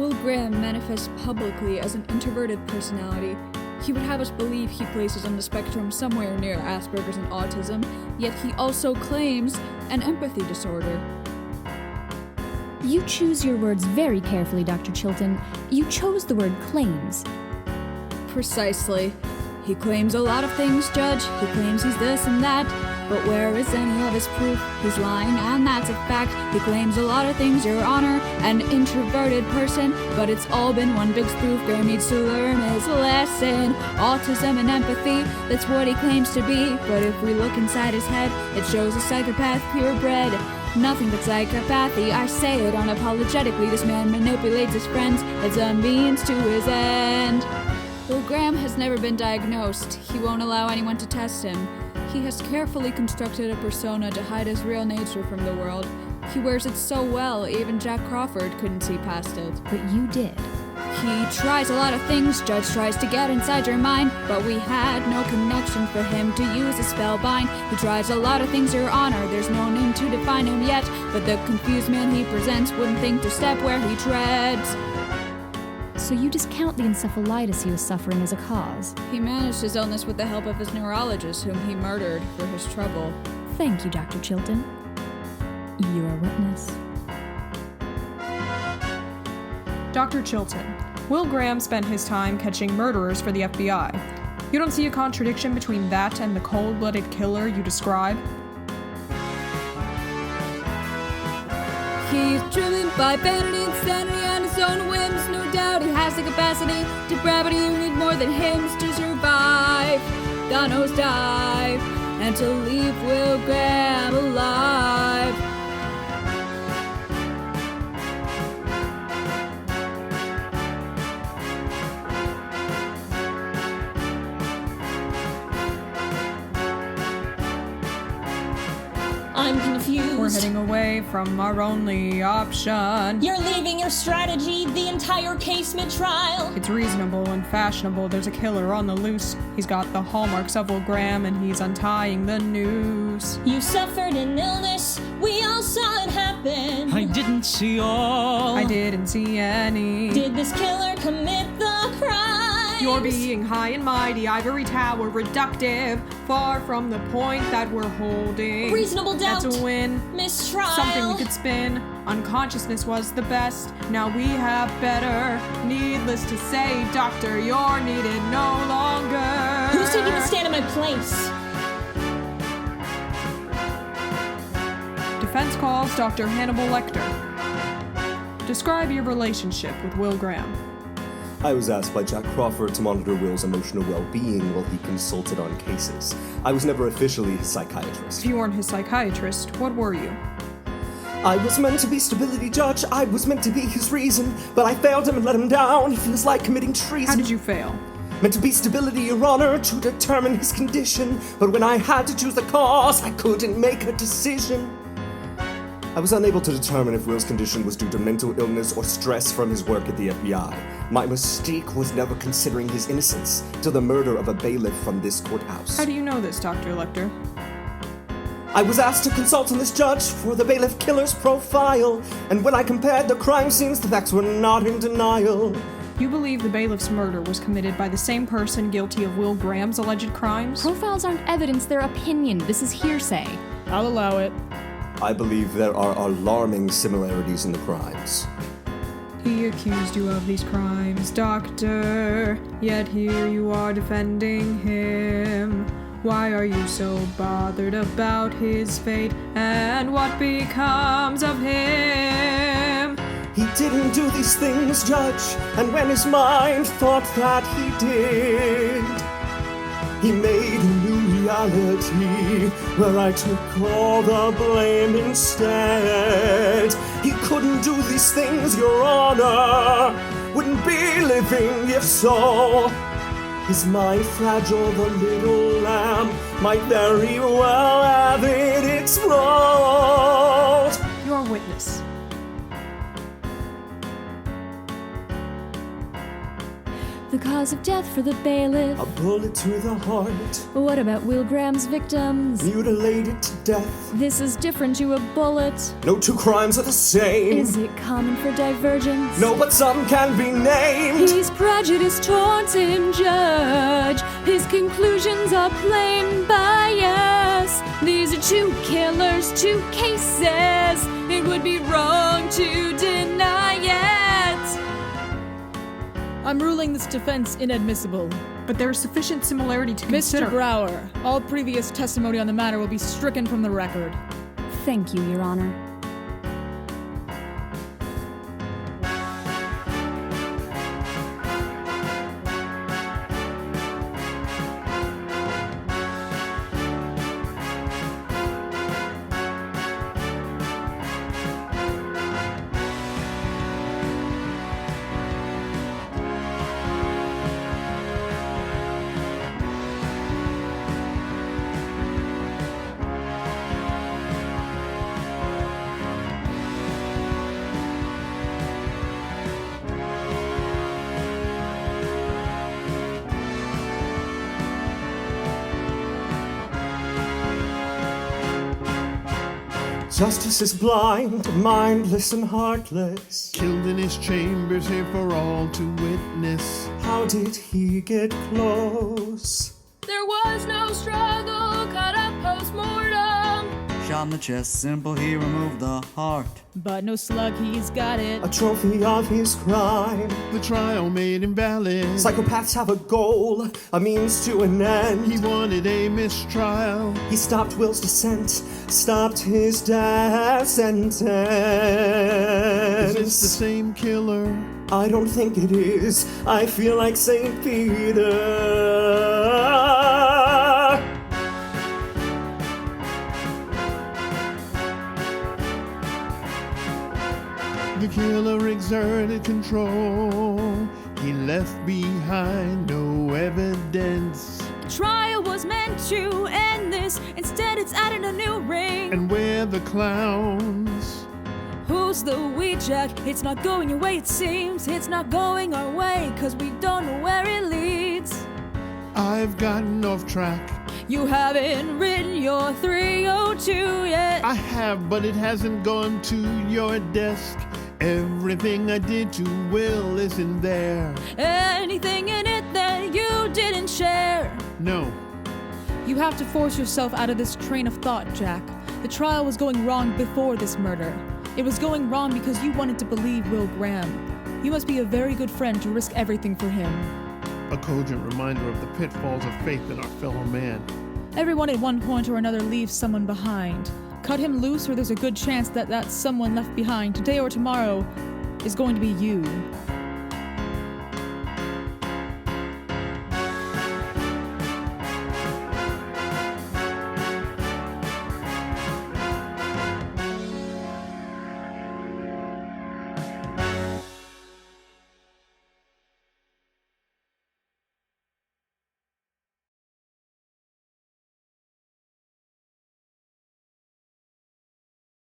Will Graham manifests publicly as an introverted personality. He would have us believe he places on the spectrum somewhere near Asperger's and autism, yet he also claims an empathy disorder. You choose your words very carefully, Dr. Chilton. You chose the word claims. Precisely. He claims a lot of things, Judge. He claims he's this and that. But where is any of his proof? He's lying, and that's a fact. He claims a lot of things, Your Honor. An introverted person, but it's all been one big spoof. Graham needs to learn his lesson. Autism and empathy, that's what he claims to be. But if we look inside his head, it shows a psychopath purebred. Nothing but psychopathy, I say it unapologetically. This man manipulates his friends as a means to his end. Will Graham has never been diagnosed. He won't allow anyone to test him. He has carefully constructed a persona to hide his real nature from the world. He wears it so well, even Jack Crawford couldn't see past it. But you did. He tries a lot of things, Judge tries to get inside your mind, but we had no connection for him to use a spellbind. He tries a lot of things, Your Honor, there's no name to define him yet, but the confused man he presents wouldn't think to step where he treads. So you discount the encephalitis he was suffering as a cause? He managed his illness with the help of his neurologist, whom he murdered for his trouble. Thank you, Dr. Chilton. Your witness. Dr. Chilton, Will Graham spent his time catching murderers for the FBI. You don't see a contradiction between that and the cold-blooded killer you describe? He's driven by vanity, insanity, and his own whims. No doubt he has the capacity to gravity. You need more than hymns to survive. God knows dive, and to leave Will Graham alive. I'm confused. We're heading away from our only option. You're leaving your strategy the entire case mid-trial. It's reasonable and fashionable. There's a killer on the loose. He's got the hallmarks of Will Graham, and he's untying the noose. You suffered an illness. We all saw it happen. I didn't see all. I didn't see any. Did this killer commit the crime? You're being high and mighty, ivory tower reductive, far from the point that we're holding. Reasonable doubt. That's a win. Mistrial. Something we could spin. Unconsciousness was the best. Now we have better. Needless to say, doctor, you're needed no longer. Who's taking the stand in my place? Defense calls Dr. Hannibal Lecter. Describe your relationship with Will Graham. I was asked by Jack Crawford to monitor Will's emotional well-being while he consulted on cases. I was never officially his psychiatrist. If you weren't his psychiatrist, what were you? I was meant to be stability, Judge. I was meant to be his reason, but I failed him and let him down. It feels like committing treason. How did you fail? Meant to be stability, Your Honor, to determine his condition. But when I had to choose the cause, I couldn't make a decision. I was unable to determine if Will's condition was due to mental illness or stress from his work at the FBI. My mistake was never considering his innocence till the murder of a bailiff from this courthouse. How do you know this, Dr. Lecter? I was asked to consult on this judge for the bailiff killer's profile, and when I compared the crime scenes, the facts were not in denial. You believe the bailiff's murder was committed by the same person guilty of Will Graham's alleged crimes? Profiles aren't evidence, they're opinion. This is hearsay. I'll allow it. I believe there are alarming similarities in the crimes. He accused you of these crimes, doctor, yet here you are defending him. Why are you so bothered about his fate, and what becomes of him? He didn't do these things, Judge, and when his mind thought that he did, he made a new reality where I took all the blame instead. He couldn't do these things, Your Honor, wouldn't be living if so. His mind fragile, the little lamb might very well have it explode. Your witness. The cause of death for the bailiff. A bullet to the heart, What about Will Graham's victims? mutilated to death. This is different to a bullet. No two crimes are the same. Is it common for divergence? No, but some can be named. He's prejudiced towards him, Judge. His conclusions are plain bias. These are two killers, two cases. It would be wrong to deny it. I'm ruling this defense inadmissible. But there is sufficient similarity to Mr. consider. Brower, all previous testimony on the matter will be stricken from the record. Thank you, Your Honor. Justice is blind, mindless and heartless. Killed in his chambers here for all to witness. How did he get close? There was no struggle, cut up post-mortem. Shot in the chest, simple, he removed the heart. But no slug, he's got it. A trophy of his crime. The trial made invalid. Psychopaths have a goal, a means to an end. He wanted a mistrial. He stopped Will's descent, stopped his death sentence. Is this the same killer? I don't think it is. I feel like St. Peter. The killer exerted control. He left behind no evidence. The trial was meant to end this, instead it's added a new ring. And we're the clowns. Who's the we, Jack? It's not going your way, it seems. It's not going our way, cause we don't know where it leads. I've gotten off track. You haven't written your 302 yet. I have, but it hasn't gone to your desk. Everything I did to Will isn't there. Anything in it that you didn't share. No. You have to force yourself out of this train of thought, Jack. The trial was going wrong before this murder. It was going wrong because you wanted to believe Will Graham. You must be a very good friend to risk everything for him. A cogent reminder of the pitfalls of faith in our fellow man. Everyone at one point or another leaves someone behind. Cut him loose or there's a good chance that someone left behind today or tomorrow is going to be you.